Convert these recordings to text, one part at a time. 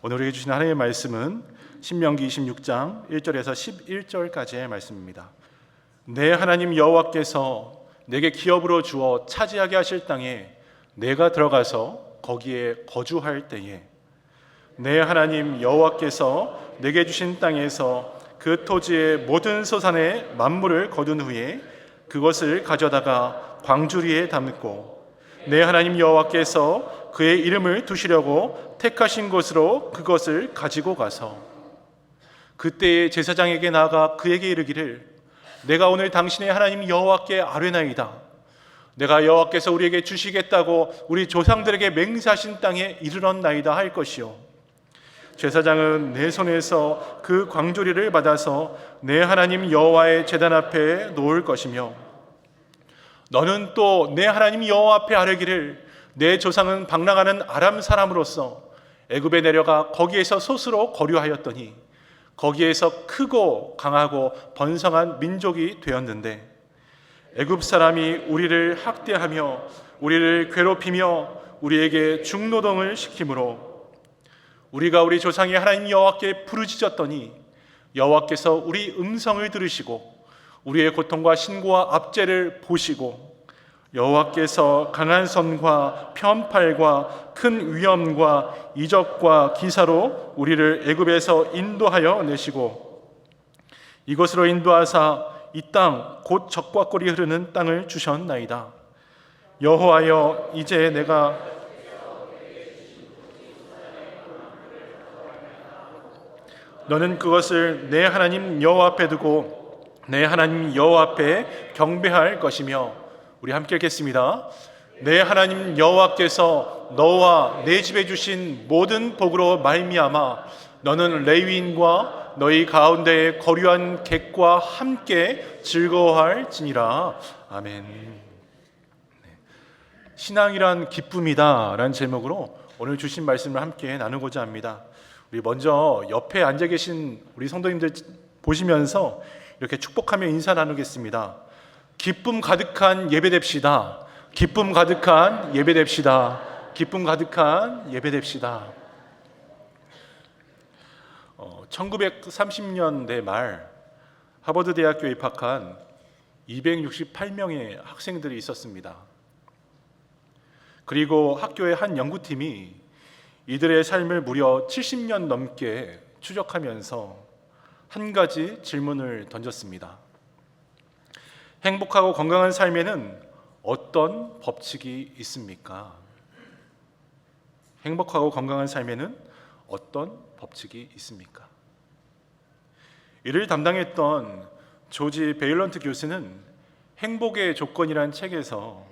오늘 우리에게 주신 하나님의 말씀은 신명기 26장 1절에서 11절까지의 말씀입니다. 내 하나님 여호와께서 내게 기업으로 주어 차지하게 하실 땅에 내가 들어가서 거기에 거주할 때에 내 하나님 여호와께서 내게 주신 땅에서 그 토지의 모든 소산의 만물을 거둔 후에 그것을 가져다가 광주리에 담고 내 하나님 여호와께서 그의 이름을 두시려고 택하신 곳으로 그것을 가지고 가서 그때의 제사장에게 나아가 그에게 이르기를 내가 오늘 당신의 하나님 여호와께 아뢰나이다. 내가 여호와께서 우리에게 주시겠다고 우리 조상들에게 맹세하신 땅에 이르렀나이다 할 것이요 제사장은 내 손에서 그 광조리를 받아서 내 하나님 여호와의 제단 앞에 놓을 것이며 너는 또 내 하나님 여호와 앞에 아뢰기를 내 조상은 방랑하는 아람 사람으로서 애굽에 내려가 거기에서 솥으로 거류하였더니 거기에서 크고 강하고 번성한 민족이 되었는데 애굽 사람이 우리를 학대하며 우리를 괴롭히며 우리에게 중노동을 시키므로 우리가 우리 조상의 하나님 여호와께 부르짖었더니 여호와께서 우리 음성을 들으시고 우리의 고통과 신고와 압제를 보시고 여호와께서 강한 손과 편팔과 큰 위엄과 이적과 기사로 우리를 애굽에서 인도하여 내시고 이곳으로 인도하사 이 땅 곧 적과 꿀이 흐르는 땅을 주셨나이다. 여호와여 이제 내가 너는 그것을 내 하나님 여호와 앞에 두고 내 하나님 여호와 앞에 경배할 것이며 우리 함께 읽겠습니다. 내 하나님 여호와께서 너와 내 집에 주신 모든 복으로 말미암아 너는 레위인과 너희 가운데에 거류한 객과 함께 즐거워할지니라. 아멘. 신앙이란 기쁨이다 라는 제목으로 오늘 주신 말씀을 함께 나누고자 합니다. 우리 먼저 옆에 앉아 계신 우리 성도님들 보시면서 이렇게 축복하며 인사 나누겠습니다. 기쁨 가득한 예배됩시다. 기쁨 가득한 예배됩시다. 기쁨 가득한 예배됩시다. 1930년대 말 하버드 대학교에 입학한 268명의 학생들이 있었습니다. 그리고 학교의 한 연구팀이 이들의 삶을 무려 70년 넘게 추적하면서 한 가지 질문을 던졌습니다. 행복하고 건강한 삶에는 어떤 법칙이 있습니까? 행복하고 건강한 삶에는 어떤 법칙이 있습니까? 이를 담당했던 조지 베일런트 교수는 행복의 조건이라는 책에서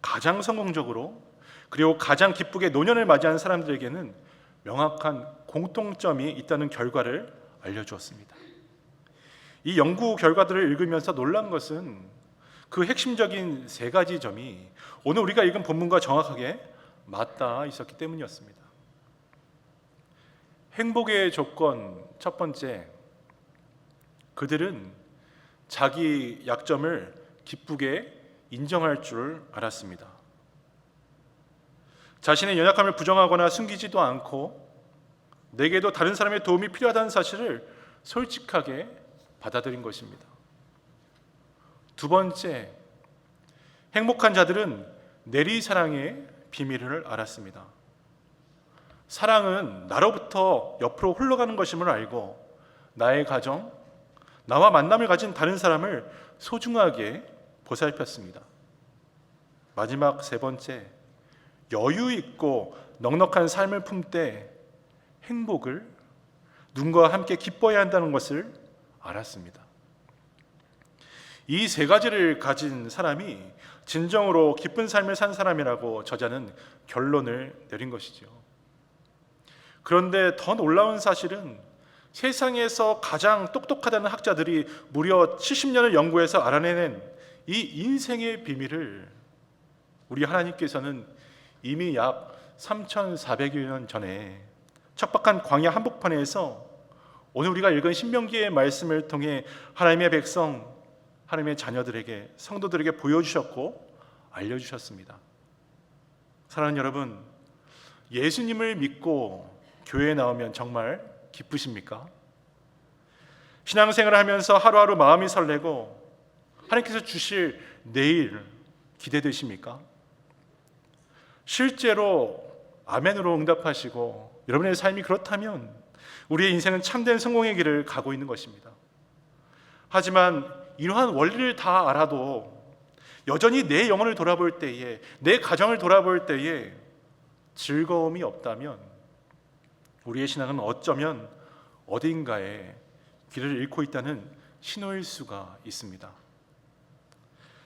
가장 성공적으로 그리고 가장 기쁘게 노년을 맞이한 사람들에게는 명확한 공통점이 있다는 결과를 알려주었습니다. 이 연구 결과들을 읽으면서 놀란 것은 그 핵심적인 세 가지 점이 오늘 우리가 읽은 본문과 정확하게 맞닿아 있었기 때문이었습니다. 행복의 조건 첫 번째, 그들은 자기 약점을 기쁘게 인정할 줄 알았습니다. 자신의 연약함을 부정하거나 숨기지도 않고 내게도 다른 사람의 도움이 필요하다는 사실을 솔직하게 받아들인 것입니다. 두 번째, 행복한 자들은 내리사랑의 비밀을 알았습니다. 사랑은 나로부터 옆으로 흘러가는 것임을 알고 나의 가정, 나와 만남을 가진 다른 사람을 소중하게 보살폈습니다. 마지막 세 번째, 여유 있고 넉넉한 삶을 품되 행복을 누군가와 함께 기뻐해야 한다는 것을 알았습니다. 이 세 가지를 가진 사람이 진정으로 기쁜 삶을 산 사람이라고 저자는 결론을 내린 것이죠. 그런데 더 놀라운 사실은 세상에서 가장 똑똑하다는 학자들이 무려 70년을 연구해서 알아내는 이 인생의 비밀을 우리 하나님께서는 이미 약 3,400여 년 전에 척박한 광야 한복판에서 오늘 우리가 읽은 신명기의 말씀을 통해 하나님의 백성, 하나님의 자녀들에게, 성도들에게 보여주셨고 알려주셨습니다. 사랑하는 여러분, 예수님을 믿고 교회에 나오면 정말 기쁘십니까? 신앙생활을 하면서 하루하루 마음이 설레고 하나님께서 주실 내일 기대되십니까? 실제로 아멘으로 응답하시고 여러분의 삶이 그렇다면 우리의 인생은 참된 성공의 길을 가고 있는 것입니다. 하지만 이러한 원리를 다 알아도 여전히 내 영혼을 돌아볼 때에, 내 가정을 돌아볼 때에 즐거움이 없다면 우리의 신앙은 어쩌면 어딘가에 길을 잃고 있다는 신호일 수가 있습니다.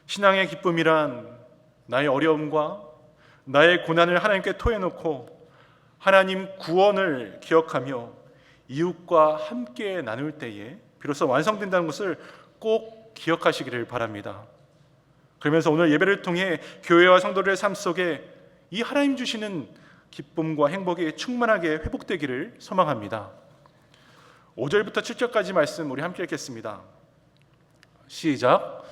신앙의 기쁨이란 나의 어려움과 나의 고난을 하나님께 토해놓고 하나님 구원을 기억하며 이웃과 함께 나눌 때에 비로소 완성된다는 것을 꼭 기억하시기를 바랍니다. 그러면서 오늘 예배를 통해 교회와 성도들의 삶 속에 이 하나님 주시는 기쁨과 행복이 충만하게 회복되기를 소망합니다. 5절부터 7절까지 말씀 우리 함께 읽겠습니다. 시작.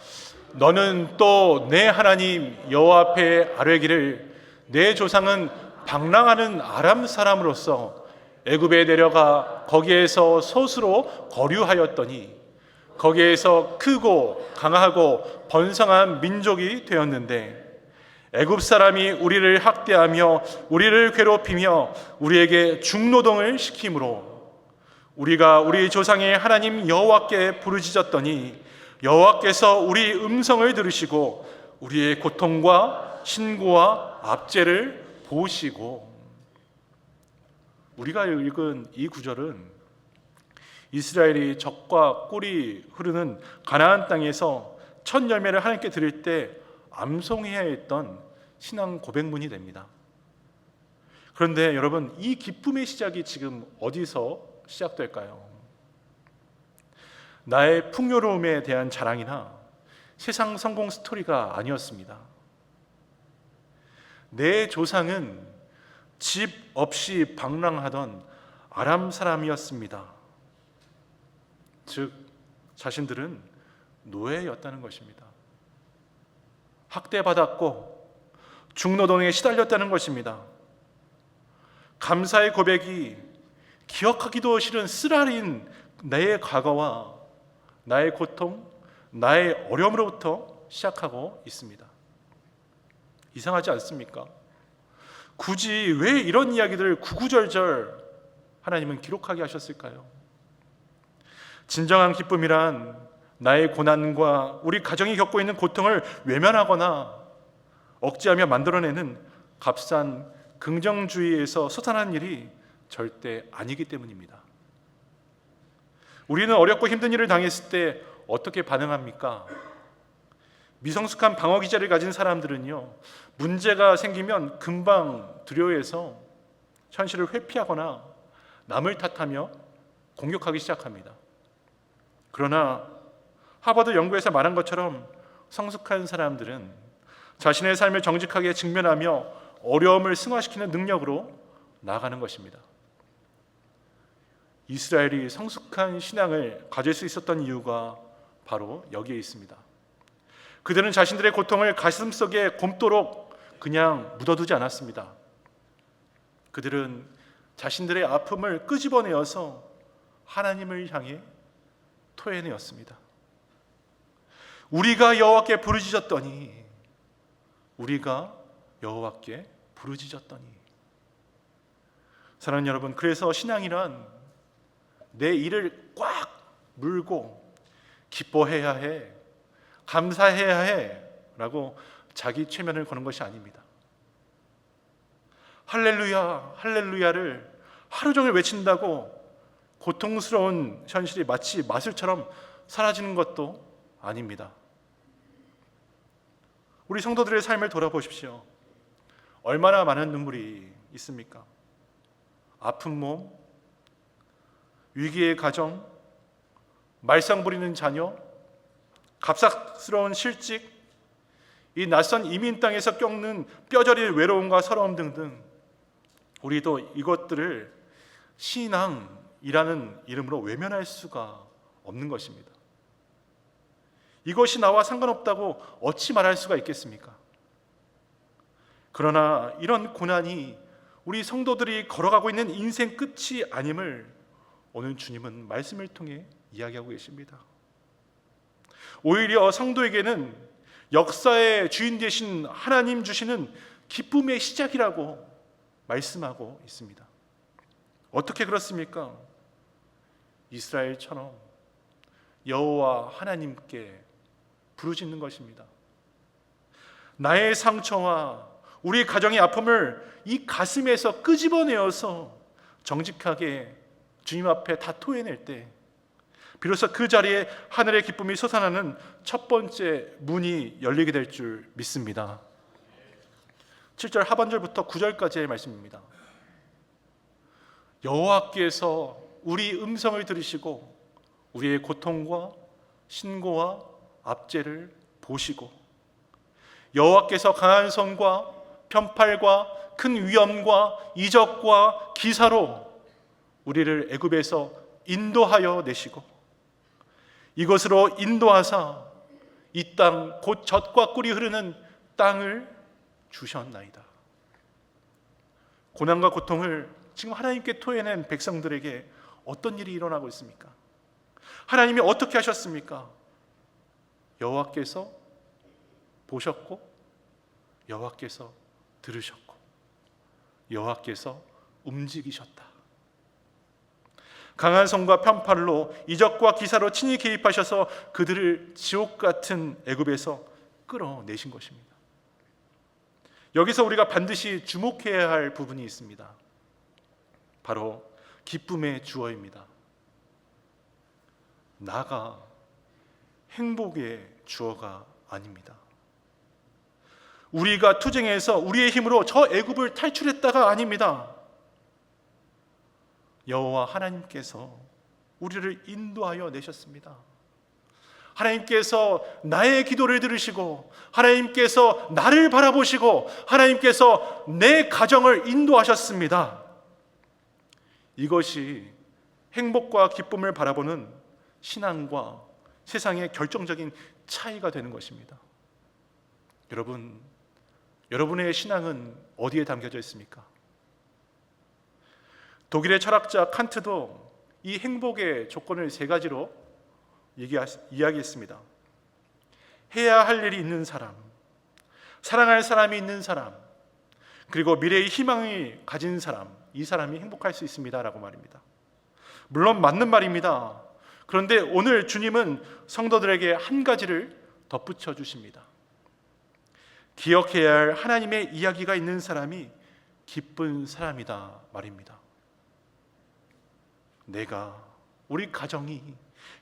너는 또 내 하나님 여호와 앞에 아뢰기를 내 조상은 방랑하는 아람 사람으로서 애굽에 내려가 거기에서 소수로 거류하였더니 거기에서 크고 강하고 번성한 민족이 되었는데 애굽 사람이 우리를 학대하며 우리를 괴롭히며 우리에게 중노동을 시키므로 우리가 우리 조상의 하나님 여호와께 부르짖었더니 여호와께서 우리 음성을 들으시고 우리의 고통과 신고와 압제를 보시고. 우리가 읽은 이 구절은 이스라엘이 젖과 꿀이 흐르는 가나안 땅에서 첫 열매를 하나님께 드릴 때 암송해야 했던 신앙 고백문이 됩니다. 그런데 여러분, 이 기쁨의 시작이 지금 어디서 시작될까요? 나의 풍요로움에 대한 자랑이나 세상 성공 스토리가 아니었습니다. 내 조상은 집 없이 방랑하던 아람 사람이었습니다. 즉 자신들은 노예였다는 것입니다. 학대받았고 중노동에 시달렸다는 것입니다. 감사의 고백이 기억하기도 싫은 쓰라린 내 과거와 나의 고통, 나의 어려움으로부터 시작하고 있습니다. 이상하지 않습니까? 굳이 왜 이런 이야기들을 구구절절 하나님은 기록하게 하셨을까요? 진정한 기쁨이란 나의 고난과 우리 가정이 겪고 있는 고통을 외면하거나 억제하며 만들어내는 값싼 긍정주의에서 솟아난 일이 절대 아니기 때문입니다. 우리는 어렵고 힘든 일을 당했을 때 어떻게 반응합니까? 미성숙한 방어 기제를 가진 사람들은요, 문제가 생기면 금방 두려워해서 현실을 회피하거나 남을 탓하며 공격하기 시작합니다. 그러나 하버드 연구에서 말한 것처럼 성숙한 사람들은 자신의 삶을 정직하게 직면하며 어려움을 승화시키는 능력으로 나아가는 것입니다. 이스라엘이 성숙한 신앙을 가질 수 있었던 이유가 바로 여기에 있습니다. 그들은 자신들의 고통을 가슴속에 곰도록 그냥 묻어두지 않았습니다. 그들은 자신들의 아픔을 끄집어내어서 하나님을 향해 토해내었습니다. 우리가 여호와께 부르짖었더니 사랑하는 여러분, 그래서 신앙이란 내 이를 꽉 물고 기뻐해야 해, 감사해야 해 라고 자기 최면을 거는 것이 아닙니다. 할렐루야, 할렐루야를 하루 종일 외친다고 고통스러운 현실이 마치 마술처럼 사라지는 것도 아닙니다. 우리 성도들의 삶을 돌아보십시오. 얼마나 많은 눈물이 있습니까? 아픈 몸, 위기의 가정, 말썽 부리는 자녀, 갑작스러운 실직, 이 낯선 이민 땅에서 겪는 뼈저릴 외로움과 서러움 등등, 우리도 이것들을 신앙이라는 이름으로 외면할 수가 없는 것입니다. 이것이 나와 상관없다고 어찌 말할 수가 있겠습니까? 그러나 이런 고난이 우리 성도들이 걸어가고 있는 인생 끝이 아님을 오늘 주님은 말씀을 통해 이야기하고 계십니다. 오히려 성도에게는 역사의 주인 되신 하나님 주시는 기쁨의 시작이라고 말씀하고 있습니다. 어떻게 그렇습니까? 이스라엘처럼 여호와 하나님께 부르짖는 것입니다. 나의 상처와 우리 가정의 아픔을 이 가슴에서 끄집어내어서 정직하게 주님 앞에 다 토해낼 때 비로소 그 자리에 하늘의 기쁨이 솟아나는 첫 번째 문이 열리게 될 줄 믿습니다. 7절 하반절부터 9절까지의 말씀입니다. 여호와께서 우리 음성을 들으시고 우리의 고통과 신고와 압제를 보시고 여호와께서 강한 손과 편팔과 큰 위엄과 이적과 기사로 우리를 애굽에서 인도하여 내시고 이것으로 인도하사 이 땅 곧 젖과 꿀이 흐르는 땅을 주셨나이다. 고난과 고통을 지금 하나님께 토해낸 백성들에게 어떤 일이 일어나고 있습니까? 하나님이 어떻게 하셨습니까? 여호와께서 보셨고 여호와께서 들으셨고 여호와께서 움직이셨다. 강한 손과 편팔로 이적과 기사로 친히 개입하셔서 그들을 지옥 같은 애굽에서 끌어내신 것입니다. 여기서 우리가 반드시 주목해야 할 부분이 있습니다. 바로 기쁨의 주어입니다. 나가 행복의 주어가 아닙니다. 우리가 투쟁해서 우리의 힘으로 저 애굽을 탈출했다가 아닙니다. 여호와 하나님께서 우리를 인도하여 내셨습니다. 하나님께서 나의 기도를 들으시고 하나님께서 나를 바라보시고 하나님께서 내 가정을 인도하셨습니다. 이것이 행복과 기쁨을 바라보는 신앙과 세상의 결정적인 차이가 되는 것입니다. 여러분, 여러분의 신앙은 어디에 담겨져 있습니까? 독일의 철학자 칸트도 이 행복의 조건을 세 가지로 이야기했습니다. 해야 할 일이 있는 사람, 사랑할 사람이 있는 사람, 그리고 미래의 희망을 가진 사람, 이 사람이 행복할 수 있습니다 라고 말입니다. 물론 맞는 말입니다. 그런데 오늘 주님은 성도들에게 한 가지를 덧붙여 주십니다. 기억해야 할 하나님의 이야기가 있는 사람이 기쁜 사람이다 말입니다. 내가, 우리 가정이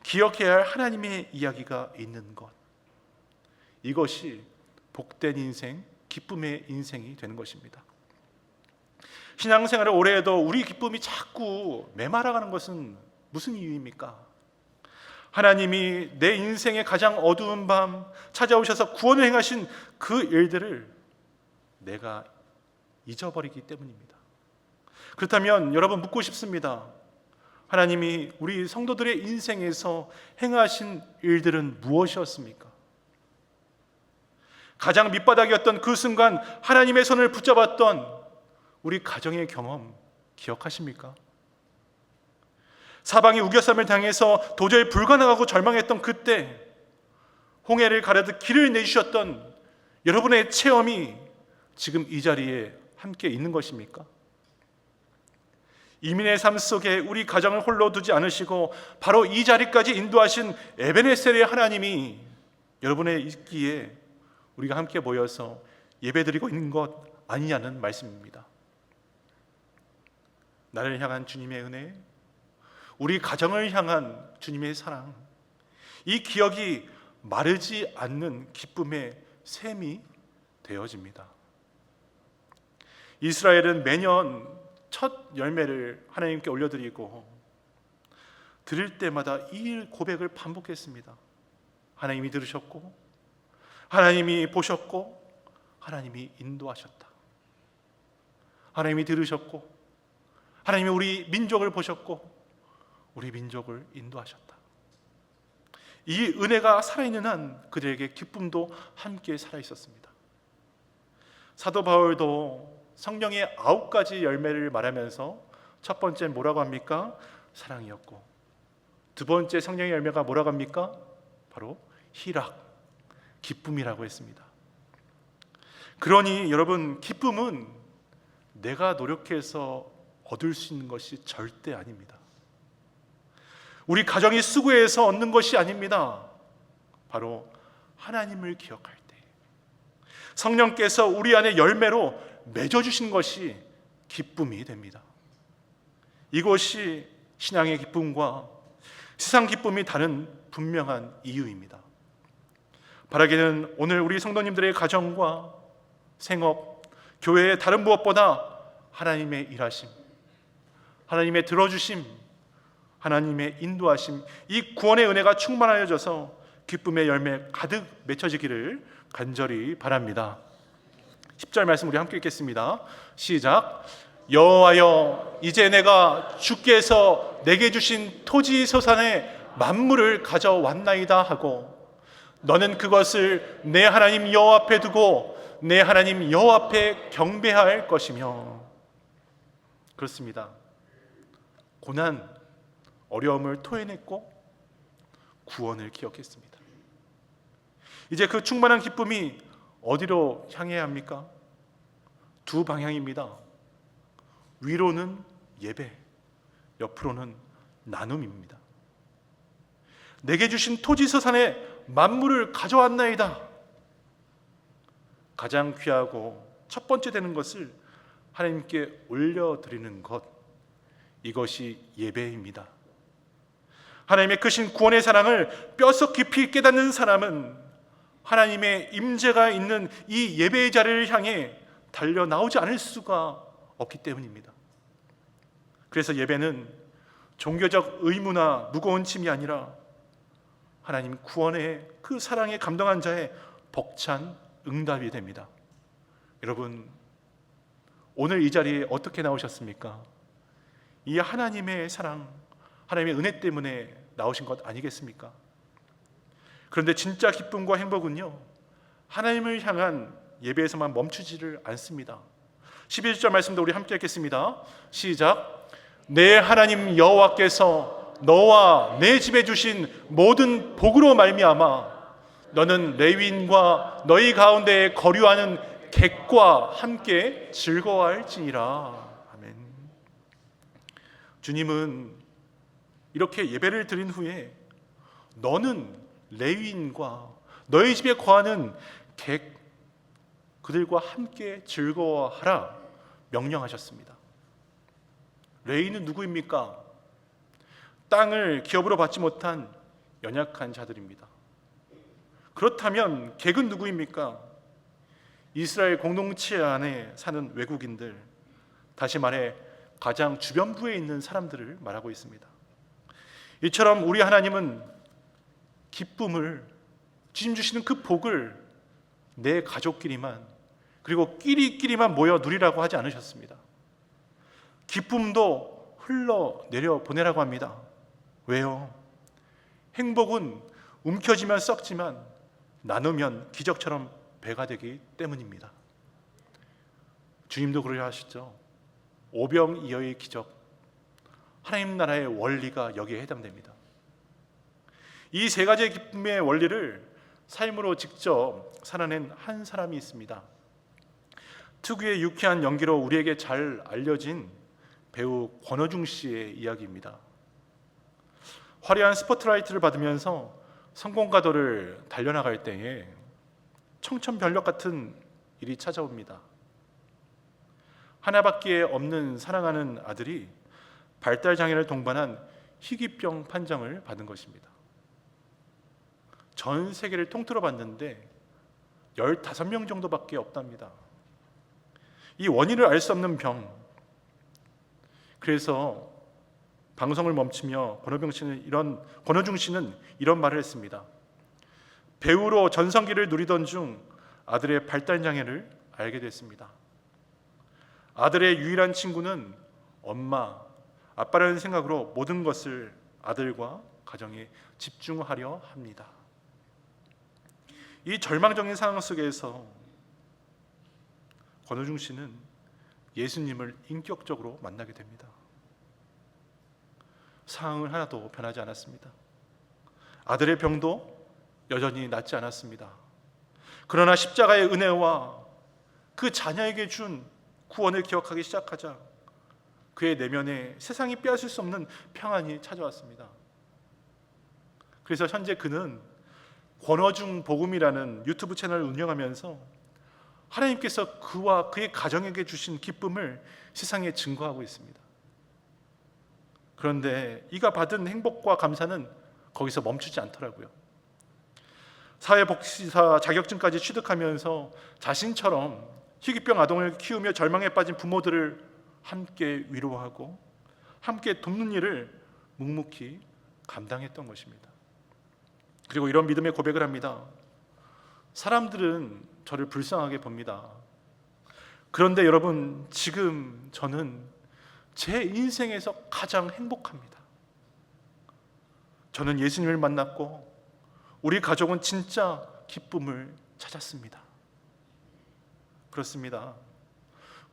기억해야 할 하나님의 이야기가 있는 것, 이것이 복된 인생, 기쁨의 인생이 되는 것입니다. 신앙생활을 오래 해도 우리 기쁨이 자꾸 메말아가는 것은 무슨 이유입니까? 하나님이 내 인생의 가장 어두운 밤 찾아오셔서 구원을 행하신 그 일들을 내가 잊어버리기 때문입니다. 그렇다면 여러분 묻고 싶습니다. 하나님이 우리 성도들의 인생에서 행하신 일들은 무엇이었습니까? 가장 밑바닥이었던 그 순간 하나님의 손을 붙잡았던 우리 가정의 경험 기억하십니까? 사방이 우겨쌈을 당해서 도저히 불가능하고 절망했던 그때 홍해를 가르듯 길을 내주셨던 여러분의 체험이 지금 이 자리에 함께 있는 것입니까? 이민의 삶 속에 우리 가정을 홀로 두지 않으시고 바로 이 자리까지 인도하신 에베네셀의 하나님이 여러분의 있기에 우리가 함께 모여서 예배드리고 있는 것 아니냐는 말씀입니다. 나를 향한 주님의 은혜, 우리 가정을 향한 주님의 사랑, 이 기억이 마르지 않는 기쁨의 샘이 되어집니다. 이스라엘은 매년 첫 열매를 하나님께 올려드리고 드릴 때마다 이 고백을 반복했습니다. 하나님이 들으셨고 하나님이 보셨고 하나님이 인도하셨다. 하나님이 들으셨고 하나님이 우리 민족을 보셨고 우리 민족을 인도하셨다. 이 은혜가 살아있는 한 그들에게 기쁨도 함께 살아있었습니다. 사도 바울도 성령의 9가지 열매를 말하면서 첫 번째 뭐라고 합니까? 사랑이었고, 두 번째 성령의 열매가 뭐라고 합니까? 바로 희락, 기쁨이라고 했습니다. 그러니 여러분, 기쁨은 내가 노력해서 얻을 수 있는 것이 절대 아닙니다. 우리 가정이 수고해서 얻는 것이 아닙니다. 바로 하나님을 기억할 때 성령께서 우리 안에 열매로 맺어주신 것이 기쁨이 됩니다. 이것이 신앙의 기쁨과 세상 기쁨이 다른 분명한 이유입니다. 바라기는 오늘 우리 성도님들의 가정과 생업, 교회의 다른 무엇보다 하나님의 일하심, 하나님의 들어주심, 하나님의 인도하심, 이 구원의 은혜가 충만하여져서 기쁨의 열매 가득 맺혀지기를 간절히 바랍니다. 10절 말씀 우리 함께 읽겠습니다. 시작. 여호와여, 이제 내가 주께서 내게 주신 토지 소산의 만물을 가져왔나이다 하고 너는 그것을 내 하나님 여호와 앞에 두고 내 하나님 여호와 앞에 경배할 것이며. 그렇습니다. 고난, 어려움을 토해냈고 구원을 기억했습니다. 이제 그 충만한 기쁨이 어디로 향해야 합니까? 두 방향입니다. 위로는 예배, 옆으로는 나눔입니다. 내게 주신 토지서산의 만물을 가져왔나이다. 가장 귀하고 첫 번째 되는 것을 하나님께 올려드리는 것, 이것이 예배입니다. 하나님의 크신 구원의 사랑을 뼛속 깊이 깨닫는 사람은 하나님의 임재가 있는 이 예배의 자리를 향해 달려 나오지 않을 수가 없기 때문입니다. 그래서 예배는 종교적 의무나 무거운 짐이 아니라 하나님 구원의 그 사랑에 감동한 자의 벅찬 응답이 됩니다. 여러분, 오늘 이 자리에 어떻게 나오셨습니까? 이 하나님의 사랑, 하나님의 은혜 때문에 나오신 것 아니겠습니까? 그런데 진짜 기쁨과 행복은요, 하나님을 향한 예배에서만 멈추지를 않습니다. 11절 말씀도 우리 함께 읽겠습니다. 시작. 내 하나님 여호와께서 너와 내 집에 주신 모든 복으로 말미암아 너는 레위인과 너희 가운데에 거류하는 객과 함께 즐거워할지니라. 아멘. 주님은 이렇게 예배를 드린 후에 너는 레위인과 너희 집에 거하는 객, 그들과 함께 즐거워하라 명령하셨습니다. 레위인은 누구입니까? 땅을 기업으로 받지 못한 연약한 자들입니다. 그렇다면 객은 누구입니까? 이스라엘 공동체 안에 사는 외국인들, 다시 말해 가장 주변부에 있는 사람들을 말하고 있습니다. 이처럼 우리 하나님은 기쁨을, 주님 주시는 그 복을 내 가족끼리만, 그리고 끼리끼리만 모여 누리라고 하지 않으셨습니다. 기쁨도 흘러내려 보내라고 합니다. 왜요? 행복은 움켜쥐면 썩지만 나누면 기적처럼 배가 되기 때문입니다. 주님도 그러려 하시죠. 오병이어의 기적, 하나님 나라의 원리가 여기에 해당됩니다. 이 세 가지의 기쁨의 원리를 삶으로 직접 살아낸 한 사람이 있습니다. 특유의 유쾌한 연기로 우리에게 잘 알려진 배우 권호중 씨의 이야기입니다. 화려한 스포트라이트를 받으면서 성공가도를 달려나갈 때에 청천벽력 같은 일이 찾아옵니다. 하나밖에 없는 사랑하는 아들이 발달장애를 동반한 희귀병 판정을 받은 것입니다. 전 세계를 통틀어 봤는데 15명 정도밖에 없답니다. 이 원인을 알 수 없는 병. 그래서 방송을 멈추며 권호중 씨는 이런 말을 했습니다. 배우로 전성기를 누리던 중 아들의 발달장애를 알게 됐습니다. 아들의 유일한 친구는 엄마, 아빠라는 생각으로 모든 것을 아들과 가정에 집중하려 합니다. 이 절망적인 상황 속에서 권호중 씨는 예수님을 인격적으로 만나게 됩니다. 상황은 하나도 변하지 않았습니다. 아들의 병도 여전히 낫지 않았습니다. 그러나 십자가의 은혜와 그 자녀에게 준 구원을 기억하기 시작하자 그의 내면에 세상이 빼앗을 수 없는 평안이 찾아왔습니다. 그래서 현재 그는 권어중 복음이라는 유튜브 채널을 운영하면서 하나님께서 그와 그의 가정에게 주신 기쁨을 세상에 증거하고 있습니다. 그런데 이가 받은 행복과 감사는 거기서 멈추지 않더라고요. 사회복지사 자격증까지 취득하면서 자신처럼 희귀병 아동을 키우며 절망에 빠진 부모들을 함께 위로하고 함께 돕는 일을 묵묵히 감당했던 것입니다. 그리고 이런 믿음의 고백을 합니다. 사람들은 저를 불쌍하게 봅니다. 그런데 여러분, 지금 저는 제 인생에서 가장 행복합니다. 저는 예수님을 만났고 우리 가족은 진짜 기쁨을 찾았습니다. 그렇습니다.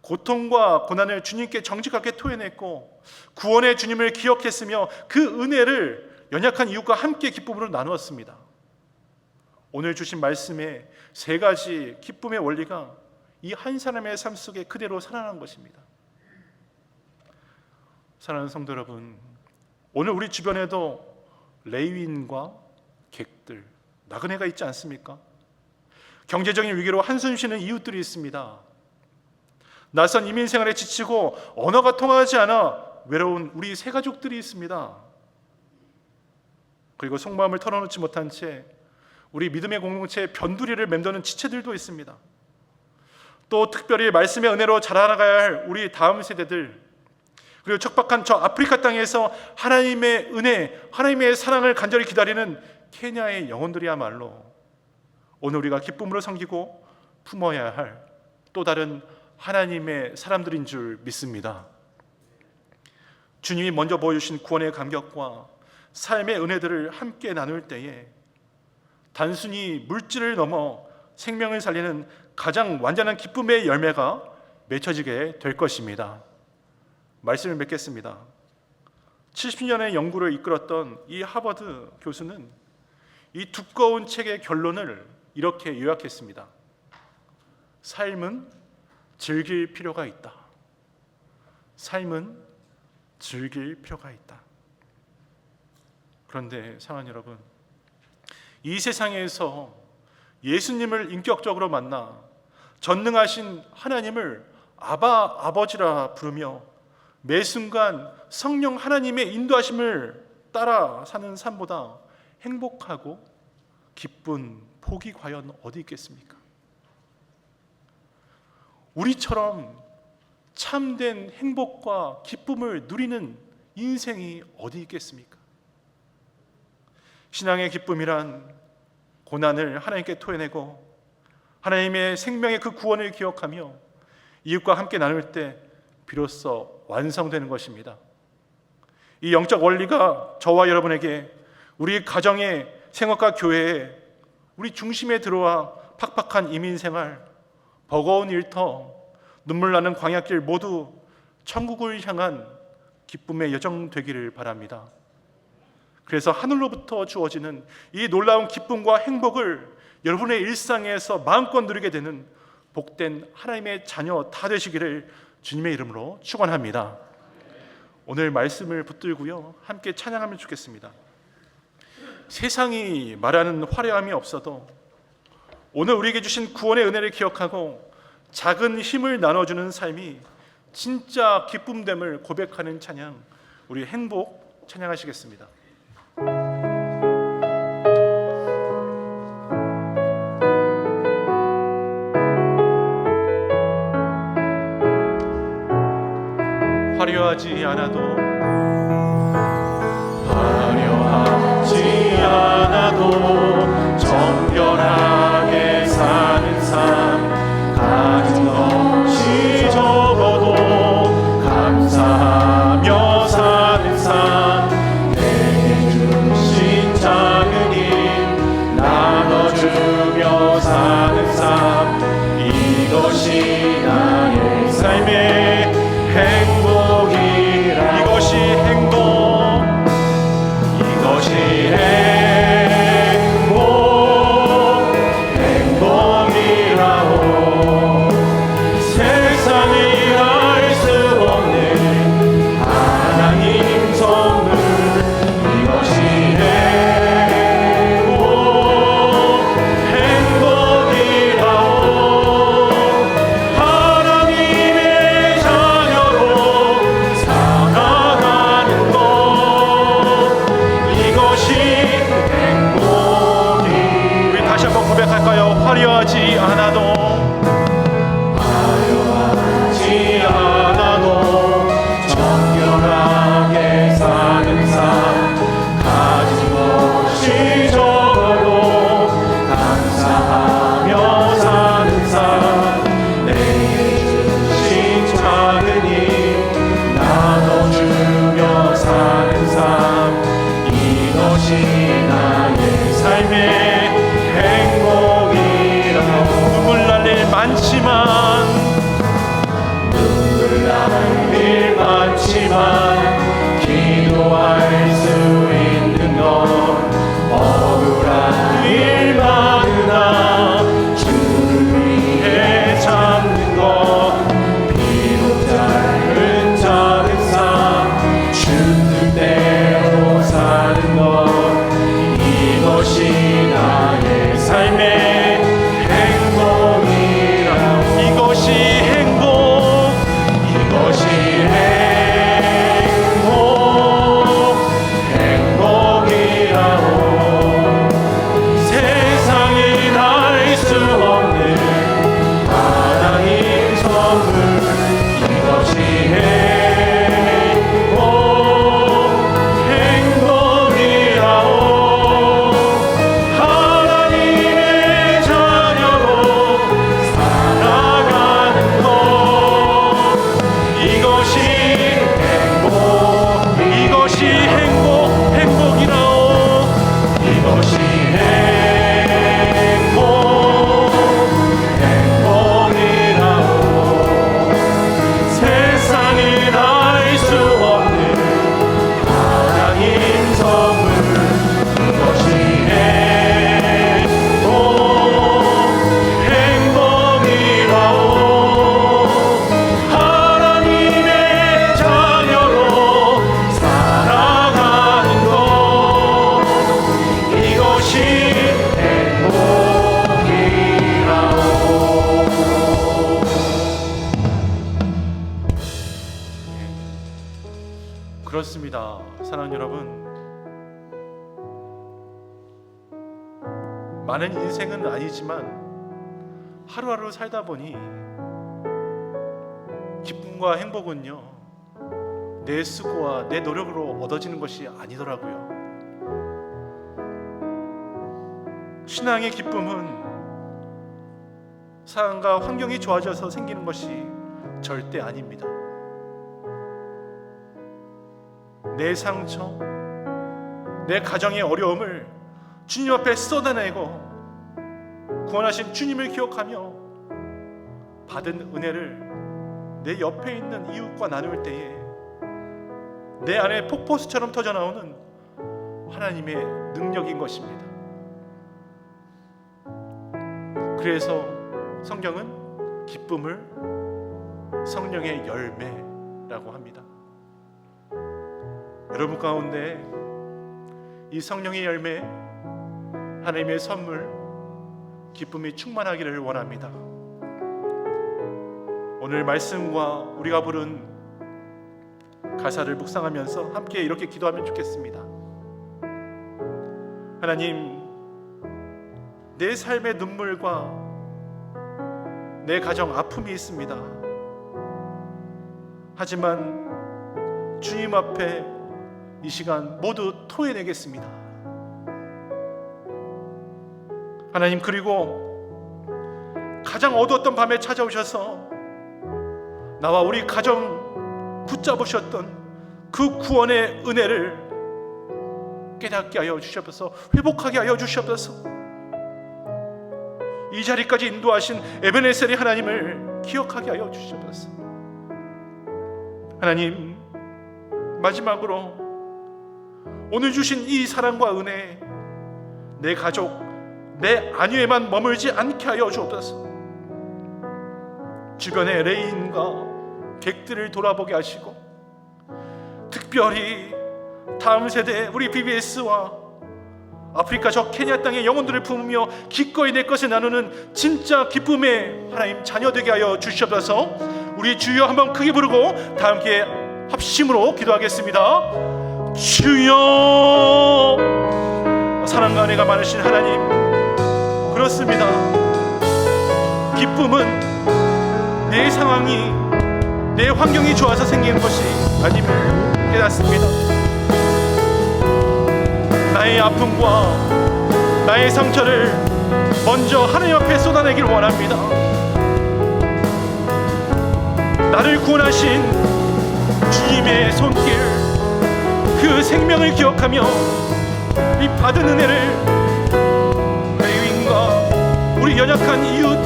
고통과 고난을 주님께 정직하게 토해냈고 구원의 주님을 기억했으며 그 은혜를 연약한 이웃과 함께 기쁨으로 나누었습니다. 오늘 주신 말씀의 세 가지 기쁨의 원리가 이 한 사람의 삶 속에 그대로 살아난 것입니다. 사랑하는 성도 여러분, 오늘 우리 주변에도 레위인과 객들, 나그네가 있지 않습니까? 경제적인 위기로 한숨 쉬는 이웃들이 있습니다. 낯선 이민 생활에 지치고 언어가 통하지 않아 외로운 우리 새 가족들이 있습니다. 그리고 속마음을 털어놓지 못한 채 우리 믿음의 공동체에 변두리를 맴도는 지체들도 있습니다. 또 특별히 말씀의 은혜로 자라나가야 할 우리 다음 세대들, 그리고 척박한 저 아프리카 땅에서 하나님의 은혜, 하나님의 사랑을 간절히 기다리는 케냐의 영혼들이야말로 오늘 우리가 기쁨으로 섬기고 품어야 할 또 다른 하나님의 사람들인 줄 믿습니다. 주님이 먼저 보여주신 구원의 감격과 삶의 은혜들을 함께 나눌 때에 단순히 물질을 넘어 생명을 살리는 가장 완전한 기쁨의 열매가 맺혀지게 될 것입니다. 말씀을 맺겠습니다. 70년의 연구를 이끌었던 이 하버드 교수는 이 두꺼운 책의 결론을 이렇게 요약했습니다. 삶은 즐길 필요가 있다. 삶은 즐길 필요가 있다. 그런데 사랑하는 여러분, 이 세상에서 예수님을 인격적으로 만나 전능하신 하나님을 아바, 아버지라 부르며 매 순간 성령 하나님의 인도하심을 따라 사는 삶보다 행복하고 기쁜 복이 과연 어디 있겠습니까? 우리처럼 참된 행복과 기쁨을 누리는 인생이 어디 있겠습니까? 신앙의 기쁨이란 고난을 하나님께 토해내고 하나님의 생명의 그 구원을 기억하며 이웃과 함께 나눌 때 비로소 완성되는 것입니다. 이 영적 원리가 저와 여러분에게 우리 가정의 생활과 교회에 우리 중심에 들어와 팍팍한 이민생활, 버거운 일터, 눈물 나는 광야길 모두 천국을 향한 기쁨의 여정 되기를 바랍니다. 그래서 하늘로부터 주어지는 이 놀라운 기쁨과 행복을 여러분의 일상에서 마음껏 누리게 되는 복된 하나님의 자녀 다 되시기를 주님의 이름으로 축원합니다. 오늘 말씀을 붙들고요, 함께 찬양하면 좋겠습니다. 세상이 말하는 화려함이 없어도 오늘 우리에게 주신 구원의 은혜를 기억하고 작은 힘을 나눠주는 삶이 진짜 기쁨됨을 고백하는 찬양, 우리 행복 찬양하시겠습니다. 화려하지 않아도 정결하게 사는 삶, 가진 것이 적어도 감사하며 사는 삶, 내게 주신 작은 힘 나눠주며 사는 삶, 이것이 나의 삶의 내로 사는 것, 이것이 나의 삶의 행복이라. 이것이 행복, 이것이 행복이라오. 세상이 알 수 없는 하나님 선물, 이것이 행복이라오. 하나님의 자녀로 살아가는 것, 이것이 행복이라오. 이것이 행복이라오. 세상에 알 수 없는 하나님 선물, 이것이 행복이라오. 하나님의 자녀로 살아가는 것, 이것이 행복이라오. 그렇습니다. 사랑하는 여러분, 많은 인생은 아니지만 하루하루 살다 보니 기쁨과 행복은요, 내 수고와 내 노력으로 얻어지는 것이 아니더라고요. 신앙의 기쁨은 상황과 환경이 좋아져서 생기는 것이 절대 아닙니다. 내 상처, 내 가정의 어려움을 주님 앞에 쏟아내고 구원하신 주님을 기억하며 받은 은혜를 내 옆에 있는 이웃과 나눌 때에 내 안에 폭포수처럼 터져나오는 하나님의 능력인 것입니다. 그래서 성경은 기쁨을 성령의 열매라고 합니다. 여러분 가운데 이 성령의 열매, 하나님의 선물, 기쁨이 충만하기를 원합니다. 오늘 말씀과 우리가 부른 가사를 묵상하면서 함께 이렇게 기도하면 좋겠습니다. 하나님, 내 삶의 눈물과 내 가정 아픔이 있습니다. 하지만 주님 앞에 이 시간 모두 토해내겠습니다. 하나님, 그리고 가장 어두웠던 밤에 찾아오셔서 나와 우리 가정 붙잡으셨던 그 구원의 은혜를 깨닫게 하여 주시옵소서. 회복하게 하여 주시옵소서. 이 자리까지 인도하신 에베네셀의 하나님을 기억하게 하여 주시옵소서. 하나님, 마지막으로 오늘 주신 이 사랑과 은혜, 내 가족, 내 안위에만 머물지 않게 하여 주옵소서. 주변의 레인과 객들을 돌아보게 하시고, 특별히 다음 세대 우리 BBS와 아프리카 저 케냐 땅의 영혼들을 품으며 기꺼이 내 것을 나누는 진짜 기쁨의 하나님 자녀 되게 하여 주시옵소서. 우리 주여 한번 크게 부르고 다 함께 합심으로 기도하겠습니다. 주여. 사랑과 은혜가 많으신 하나님, 그렇습니다. 기쁨은 내 상황이, 내 환경이 좋아서 생기는 것이 아님을 깨닫습니다. 나의 아픔과 나의 상처를 먼저 하나님 앞에 쏟아내길 원합니다. 나를 구원하신 주님의 손길, 그 생명을 기억하며 이 받은 은혜를 레위인과 우리 연약한 이웃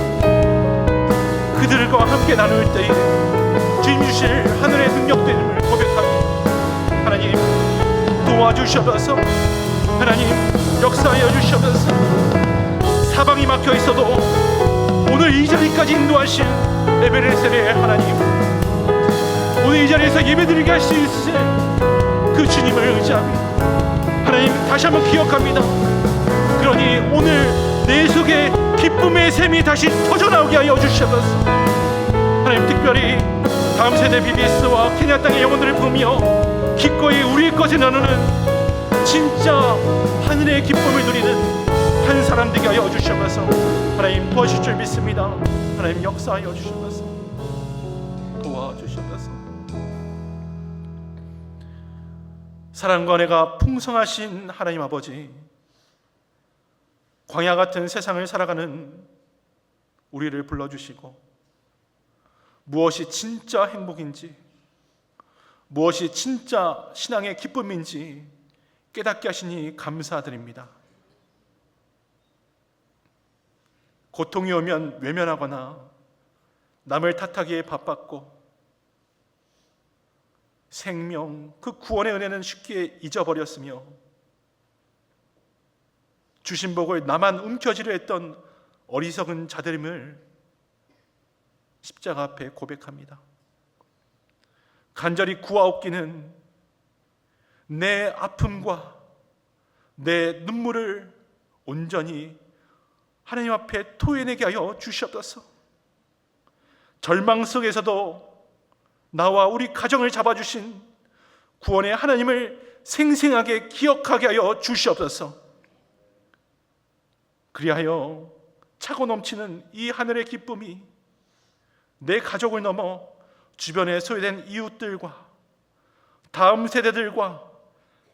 그들과 함께 나눌 때에 주님 주실 하늘의 능력됨을 고백하고, 하나님 도와주셔서, 하나님 역사하여 주셔서, 사방이 막혀 있어도 오늘 이 자리까지 인도하신 에베네셀의 하나님, 오늘 이 자리에서 예배드리게 할 수 있으실 그 그 주님을 의지합니다. 하나님, 다시 한번 기억합니다. 그러니 오늘 내 속에 기쁨의 샘이 다시 터져나오게 하여 주시옵소서. 하나님, 특별히 다음 세대 BBS와 케냐 땅의 영혼들을 보며 기꺼이 우리의 것을 나누는 진짜 하늘의 기쁨을 누리는 한 사람 되게 하여 주시옵소서. 하나님, 도와주실 줄 믿습니다. 하나님, 역사하여 주시옵소서. 도와주시옵소서. 사랑과 은혜가 풍성하신 하나님 아버지, 광야 같은 세상을 살아가는 우리를 불러주시고 무엇이 진짜 행복인지, 무엇이 진짜 신앙의 기쁨인지 깨닫게 하시니 감사드립니다. 고통이 오면 외면하거나 남을 탓하기에 바빴고 생명, 그 구원의 은혜는 쉽게 잊어버렸으며 주신 복을 나만 움켜쥐려 했던 어리석은 자들임을 십자가 앞에 고백합니다. 간절히 구하옵기는 내 아픔과 내 눈물을 온전히 하나님 앞에 토해내게 하여 주시옵소서. 절망 속에서도 나와 우리 가정을 잡아주신 구원의 하나님을 생생하게 기억하게 하여 주시옵소서. 그리하여 차고 넘치는 이 하늘의 기쁨이 내 가족을 넘어 주변에 소외된 이웃들과 다음 세대들과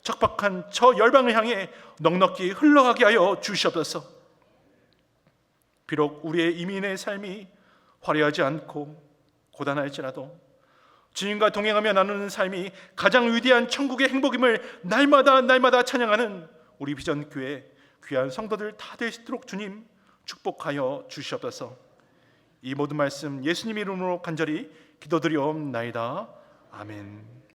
척박한 저 열방을 향해 넉넉히 흘러가게 하여 주시옵소서. 비록 우리의 이민의 삶이 화려하지 않고 고단할지라도 주님과 동행하며 나누는 삶이 가장 위대한 천국의 행복임을 날마다 찬양하는 우리 비전교회 귀한 성도들 다 되시도록 주님 축복하여 주시옵소서. 이 모든 말씀 예수님 이름으로 간절히 기도드리옵나이다. 아멘.